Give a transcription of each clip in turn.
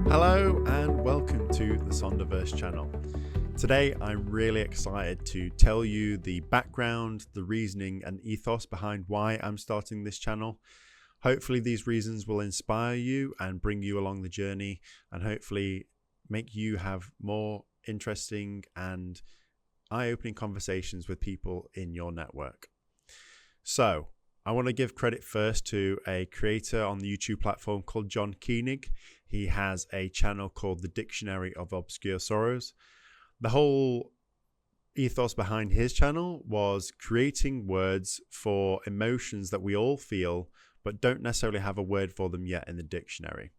Hello and welcome to the Sonderverse channel. Today I'm really excited to tell you the background, the reasoning and ethos behind why I'm starting this channel. Hopefully these reasons will inspire you and bring you along the journey and hopefully make you have more interesting and eye-opening conversations with people in your network. So I want to give credit first to a creator on the YouTube platform called John Koenig. He has a channel called The Dictionary of Obscure Sorrows. The whole ethos behind his channel was creating words for emotions that we all feel, but don't necessarily have a word for them yet in the dictionary.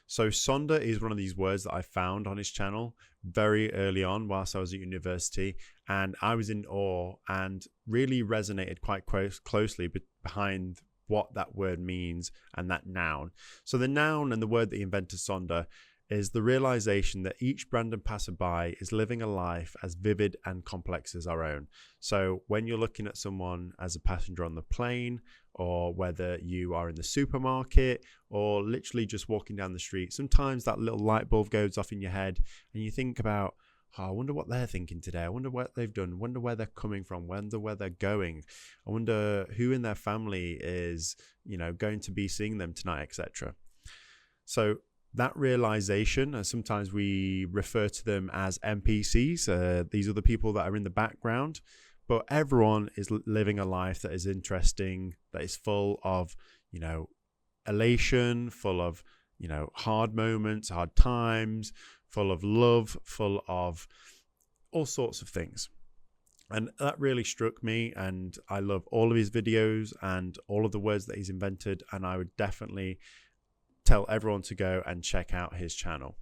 So Sonder is one of these words that I found on his channel very early on whilst I was at university, and I was in awe and really resonated quite closely behind what that word means and that noun. So the noun and the word that he invented, Sonder, is the realization that each random passerby is living a life as vivid and complex as our own. So when you're looking at someone as a passenger on the plane, or whether you are in the supermarket or literally just walking down the street, sometimes that little light bulb goes off in your head and you think about, I wonder what they're thinking today. I wonder what they've done. I wonder where they're coming from. I wonder where they're going. I wonder who in their family is, going to be seeing them tonight, etc. So that realization, sometimes we refer to them as NPCs. These are the people that are in the background, but everyone is living a life that is interesting, that is full of, elation, full of, hard moments, hard times, full of love, full of all sorts of things. And that really struck me, and I love all of his videos and all of the words that he's invented, and I would definitely tell everyone to go and check out his channel.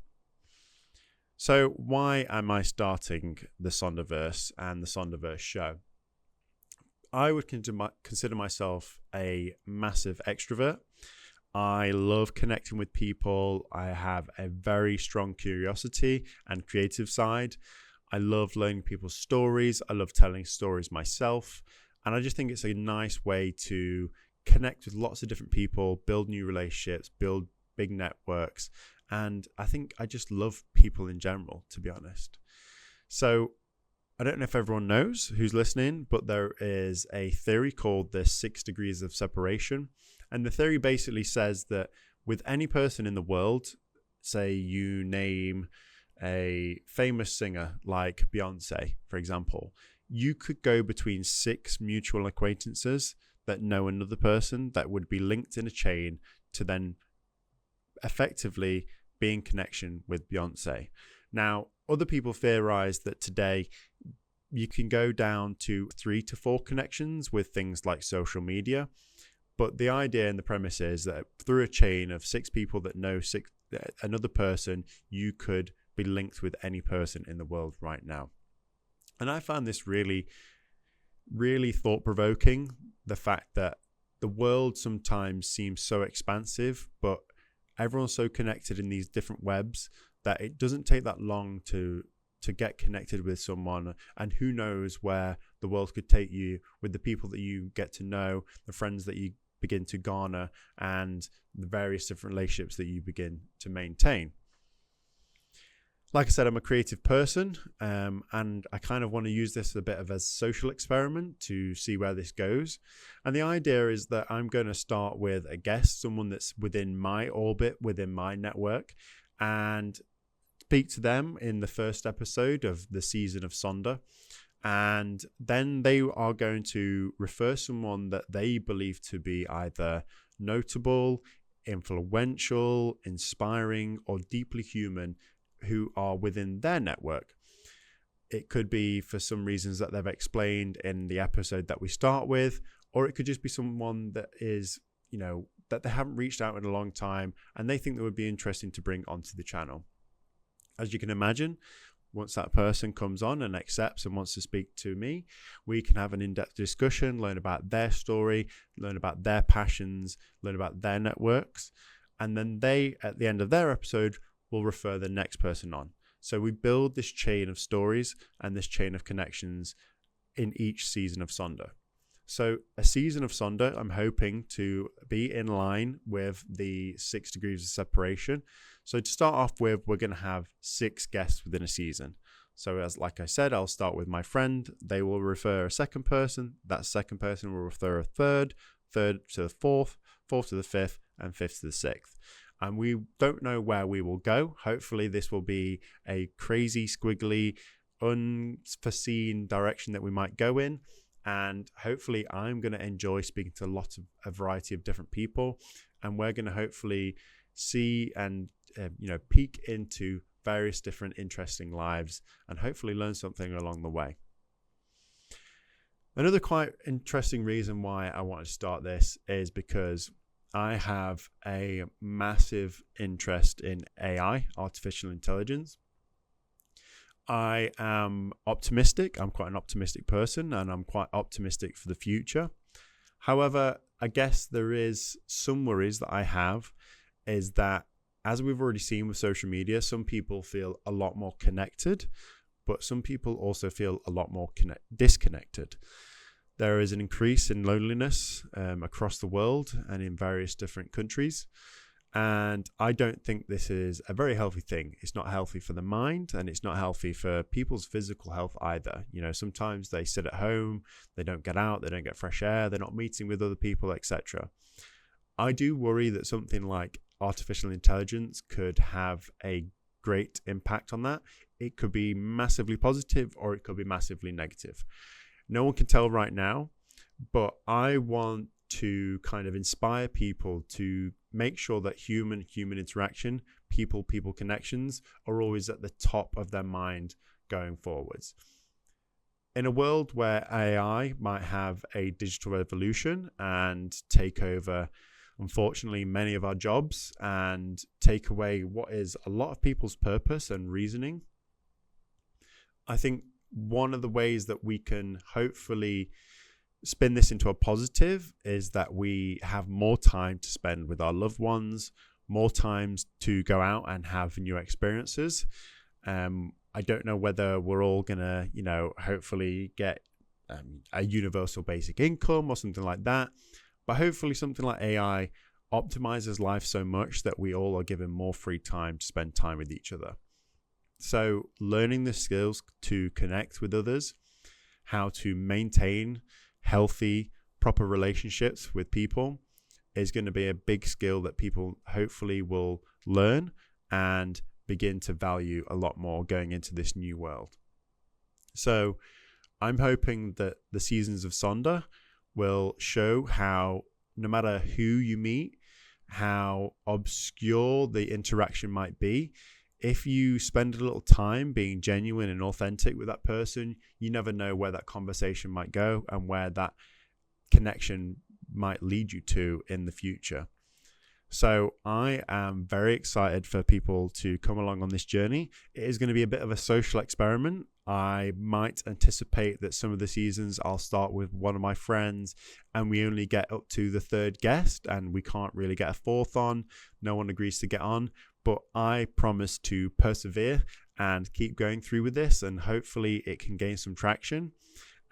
So why am I starting the Sonderverse and the Sonderverse show? I would consider myself a massive extrovert. I love connecting with people. I have a very strong curiosity and creative side. I love learning people's stories. I love telling stories myself. And I just think it's a nice way to connect with lots of different people, build new relationships, build big networks. And I think I just love people in general, to be honest. So I don't know if everyone knows who's listening, but there is a theory called the 6 degrees of separation. And the theory basically says that with any person in the world, say you name a famous singer like Beyonce, for example, you could go between 6 mutual acquaintances that know another person that would be linked in a chain to then effectively be in connection with Beyonce. Now, other people theorize that today you can go down to 3 to 4 connections with things like social media. But the idea and the premise is that through a chain of 6 people that know another person, you could be linked with any person in the world right now. And I found this really, really thought-provoking, the fact that the world sometimes seems so expansive, but everyone's so connected in these different webs that it doesn't take that long to get connected with someone, and who knows where the world could take you with the people that you get to know, the friends that you begin to garner, and the various different relationships that you begin to maintain. Like I said, I'm a creative person, and I kind of want to use this a bit of a social experiment to see where this goes. And the idea is that I'm going to start with a guest, someone that's within my orbit, within my network, and speak to them in the first episode of the season of Sonder. And then they are going to refer someone that they believe to be either notable, influential, inspiring, or deeply human, who are within their network. It could be for some reasons that they've explained in the episode that we start with, or it could just be someone that is, that they haven't reached out in a long time and they think that would be interesting to bring onto the channel. As you can imagine, once that person comes on and accepts and wants to speak to me, we can have an in-depth discussion, learn about their story, learn about their passions, learn about their networks, and then they, at the end of their episode, will refer the next person on. So we build this chain of stories and this chain of connections in each season of Sonder. So a season of Sonder, I'm hoping to be in line with the 6 degrees of separation. So to start off with, we're going to have 6 guests within a season. So as like I said, I'll start with my friend. They will refer a second person. That second person will refer a third to the fourth to the fifth, and fifth to the sixth. And we don't know where we will go. Hopefully this will be a crazy, squiggly, unforeseen direction that we might go in. And hopefully I'm going to enjoy speaking to a variety of different people. And we're going to hopefully see and peek into various different interesting lives and hopefully learn something along the way. Another quite interesting reason why I want to start this is because I have a massive interest in AI, artificial intelligence. I am optimistic. I'm quite an optimistic person, and I'm quite optimistic for the future. However, I guess there is some worries that I have, is that as we've already seen with social media, some people feel a lot more connected, but some people also feel a lot more disconnected. There is an increase in loneliness across the world and in various different countries. And I don't think this is a very healthy thing. It's not healthy for the mind, and it's not healthy for people's physical health either. Sometimes they sit at home, they don't get out, they don't get fresh air, they're not meeting with other people, etc. I do worry that something like artificial intelligence could have a great impact on that. It could be massively positive or it could be massively negative. No one can tell right now, but I want to kind of inspire people to make sure that human interaction, people connections are always at the top of their mind going forwards. In a world where AI might have a digital revolution and take over, unfortunately, many of our jobs and take away what is a lot of people's purpose and reasoning, I think one of the ways that we can hopefully spin this into a positive is that we have more time to spend with our loved ones, more times to go out and have new experiences. I don't know whether we're all gonna, hopefully get a universal basic income or something like that, but hopefully something like AI optimizes life so much that we all are given more free time to spend time with each other. So learning the skills to connect with others, how to maintain healthy, proper relationships with people is going to be a big skill that people hopefully will learn and begin to value a lot more going into this new world. So I'm hoping that the seasons of Sonder will show how no matter who you meet, how obscure the interaction might be, if you spend a little time being genuine and authentic with that person, you never know where that conversation might go and where that connection might lead you to in the future. So I am very excited for people to come along on this journey. It is going to be a bit of a social experiment. I might anticipate that some of the seasons I'll start with one of my friends and we only get up to the third guest and we can't really get a fourth on. No one agrees to get on. But I promise to persevere and keep going through with this, and hopefully it can gain some traction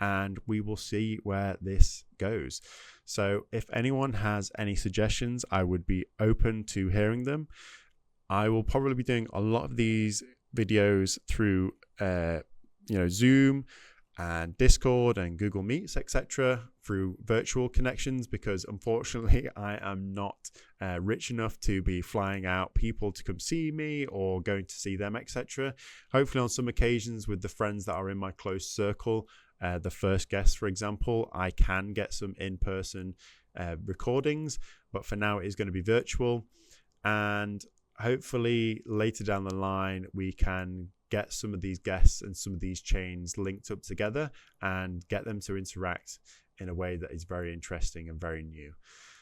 and we will see where this goes. So if anyone has any suggestions, I would be open to hearing them. I will probably be doing a lot of these videos through Zoom and Discord and Google Meets, etc., through virtual connections, because unfortunately I am not rich enough to be flying out people to come see me or going to see them, etc. Hopefully on some occasions with the friends that are in my close circle, the first guest, for example, I can get some in-person recordings, but for now it is going to be virtual. And hopefully later down the line we can get some of these guests and some of these chains linked up together and get them to interact in a way that is very interesting and very new.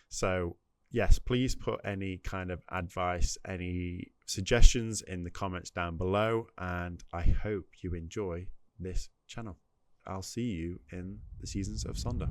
So yes, please put any kind of advice, any suggestions in the comments down below, and I hope you enjoy this channel. I'll see you in the seasons of Sonder.